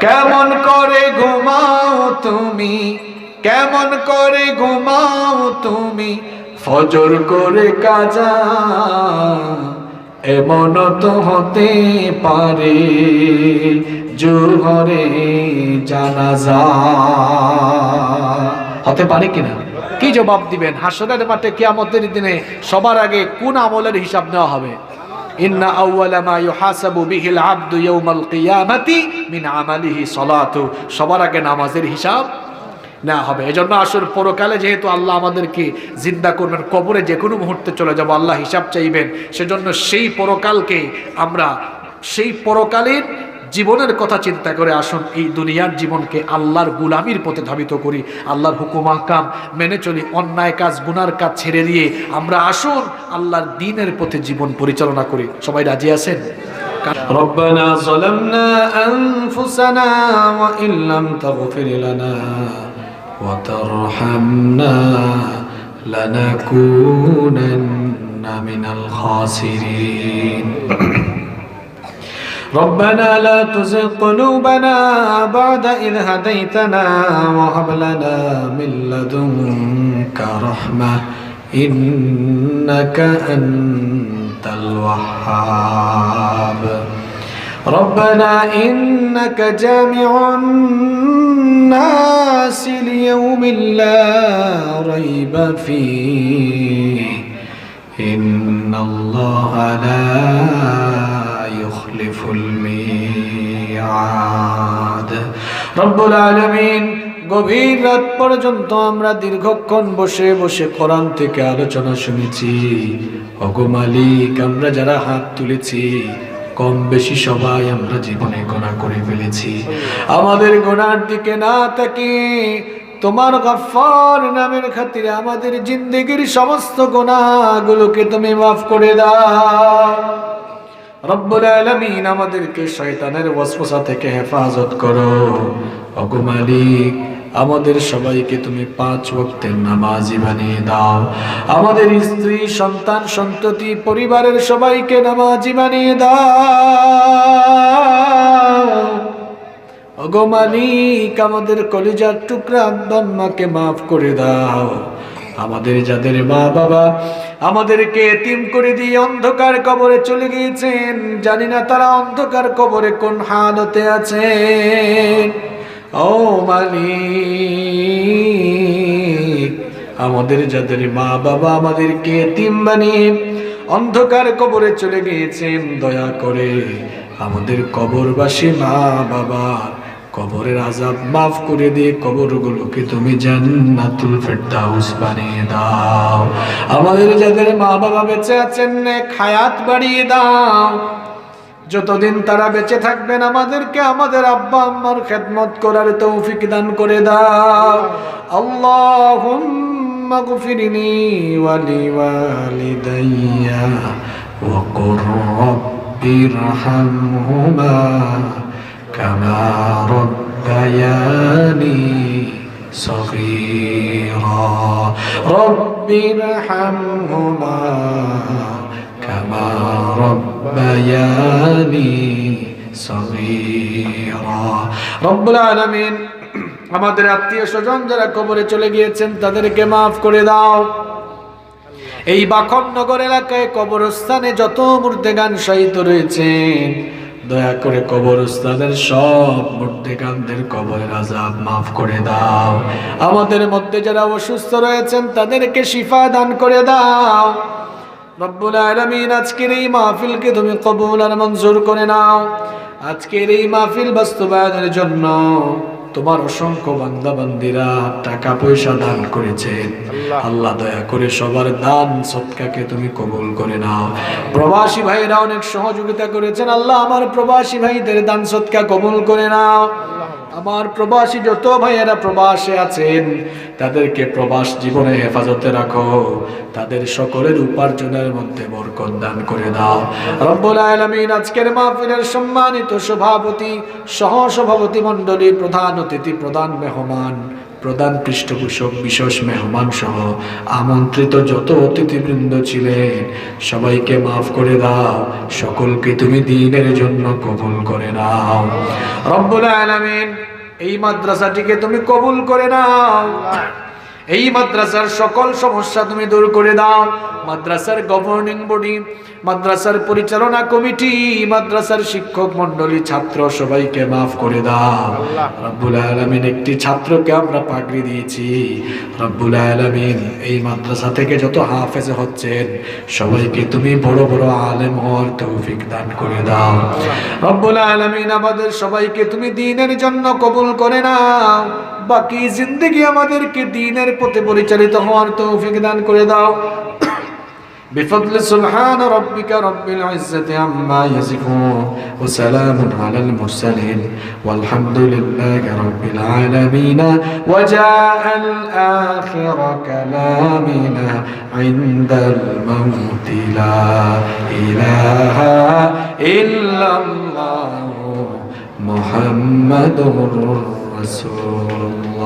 কেমন করে ঘুমাও তুমি, কেমন করে ঘুমাও তুমি ফজর করে কাজা, এমন তো হতে পারে জোহরে জানাজা। হতে পারে কিনা? কি জবাব দিবেন? হাসরের মাঠে কিয়ামতের দিনে সবার আগে কোন আমলের হিসাব নেওয়া হবে? ইন্না আউওয়ালা মা ইউহাসাবু বিহিল আবদু ইয়াউমাল কিয়ামাতি মিন আমালিহি সালাতু। সবার আগে নামাজের হিসাব নেওয়া হবে। এজন্য আসল পরকালে যেহেতু আল্লাহ আমাদেরকে জিন্দা করবেন, কবরে যে কোনো মুহূর্তে চলে যাব, আল্লাহ হিসাব চাইবেন। সেজন্য সেই পরকালকে আমরা, সেই পরকালীন জীবনের কথা চিন্তা করে আসুন এই দুনিয়ার জীবনকে আল্লাহর গুলামির পথে ধাবিত করি, আল্লাহর হুকুম আহকাম মেনে চলি, অন্যায় কাজ গুনার কাজ ছেড়ে দিয়ে আমরা আসুন আল্লাহর দ্বীনের পথে জীবন পরিচালনা করি। সবাই রাজি আছেন? রব্বানা যালামনা আনফুসানা ওয়া ইল্লাম তাগফির লানা ওয়া তারহামনা লানাকুনান্না মিনাল খাসিরিন। ربنا لا تزغ قلوبنا بعد إذ هديتنا وهب لنا من لدنك رحمة إنك أنت الوهاب ربنا إنك جامع الناس ليوم لا ريب فيه إن الله لا يخلفul মিয়াদ। রব্বুল আলামিন, গভীর রাত পর্যন্ত আমরা দীর্ঘক্ষণ বসে বসে কোরআন থেকে আলোচনা শুনেছি। ওগো মালিক, আমরা যারা হাত তুলেছি কম বেশি সবাই আমরা জীবনে গুনাহ করে ফেলেছি। আমাদের গুনার দিকে না তাকিয়ে তোমার গফফার নামের খাতিরে আমাদের জিন্দেগির সমস্ত গুনাহগুলোকে তুমি মাফ করে দাও। রব্বুল আলামিন, আমাদেরকে শয়তানের ওয়াসওয়াসা থেকে হেফাজত করো। ওগো মালিক, আমাদের সবাইকে তুমি 5 ওয়াক্তের নামাজি বানিয়ে দাও। আমাদের স্ত্রী, সন্তান, সন্ততি, পরিবারের সবাইকে নামাজি বানিয়ে দাও। ওগো মালিক, আমাদের কলিজার টুকরা আব্বা আম্মাকে মাফ করে দাও। আমাদের যাদের মা বাবা আমাদেরকে এতিম করে দিয়ে অন্ধকার কবরে চলে গিয়েছেন, জানি না তারা অন্ধকার কবরে কোন হালতে আছেন। ও মালিক, আমাদের যাদের মা বাবা আমাদেরকে এতিম বানিয়ে অন্ধকার কবরে চলে গিয়েছেন, দয়া করে আমাদের কবরবাসী মা বাবা কবরের আযাব মাফ করে দিয়ে কবরগুলোকে তুমি জান্নাতুল ফেরদাউস বানিয়ে দাও। আমাদের যাদের মা বাবা বেঁচে আছেন নেক হায়াত বাড়িয়ে দাও। যতদিন তারা বেঁচে থাকবেন আমাদেরকে আমাদের আব্বা আম্মার খেদমত করার তৌফিক দান করে দাও। আল্লাহুম্মা গফিরলি ওয়া লিওয়ালিদাইয়া ওয়া কুর রাব্বিরহামহুমা কামা রাব্বায়ানি সগীরা রাব্বিরহামহুমা কামা রাব্বায়ানি সগীরা। রব্বুল আলামিন, আমাদের আত্মীয় স্বজন যারা কবরে চলে গিয়েছেন তাদেরকে মাফ করে দাও। এই বাখননগর এলাকায় কবরস্থানে যত মুর্দেগান শায়িত রয়েছেন, দয়া করে কবরস্থানের সব মুর্দেগানদের কবরের আযাব মাফ করে দাও। আমাদের মধ্যে যারা অসুস্থ রয়েছেন তাদেরকে শিফা দান করে দাও। রব্বুল আলামিন, আজকের এই মাহফিলকে তুমি কবুল আর মঞ্জুর করে নাও। আজকের এই মাহফিল বাস্তবায়নের জন্য তোমার অসংখ্য বান্দা বান্দিরা টাকা পয়সা দান করেছেন। আল্লাহ, দয়া করে সবার দান সদকাকে তুমি কবুল করে নাও। প্রবাসী ভাইরা অনেক সহযোগিতা করেছেন, আল্লাহ আমার প্রবাসী ভাইদের দান সদকা কবুল করে নাও। আমার প্রবাসী যত ভাইয়েরা প্রবাসে আছেন তাদেরকে প্রবাস জীবনে হেফাজতে রাখো, তাদের সকলের উপার্জনের মধ্যে বরকত দান করে দাও। রব্বুল আলামিন, আজকের মাহফিলের সম্মানিত সভাপতি, সহ সভাপতি মণ্ডলী, প্রধান অতিথি, প্রধান মেহমান, প্রধান পৃষ্ঠপোষক বিশেষ মেহমান সহ আমন্ত্রিত যত অতিথিবৃন্দ ছিলেন সবাইকে মাফ করে দাও, সকলকে তুমি দ্বীনের জন্য কবুল করে নাও। রব্বুল আলামিন এই মাদ্রাসাটিকে তুমি কবুল করে নাও, এই মাদ্রাসার সকল সমস্যা তুমি দূর করে দাও। মাদ্রাসার গভর্নিং বডি, মাদ্রাসার পরিচালনা কমিটি, মাদ্রাসার শিক্ষক মণ্ডলী, ছাত্র সবাইকে মাফ করে দাও। রব্বুল আলামিন একটি ছাত্রকে আমরা পাগড়ি দিয়েছি, রব্বুল আলামিন এই মাদ্রাসা থেকে যত হাফেজ হচ্ছেন সবাইকে তুমি বড় বড় আলেম হওয়ার তৌফিক দান করে দাও। রব্বুল আলামিন আমাদের সবাইকে তুমি দ্বীনের জন্য কবুল করে নাও, বাকি জিন্দেগি আমাদেরকে দ্বীনের পথে পরিচালিত হওয়ার তৌফিক দান করে দাও। بفضل سبحان ربك رب العزة عما يصفون وسلام على المرسلين والحمد لله رب العالمين وجاء الآخر كلامنا عند الموت لا إله إلا الله محمد رسول الله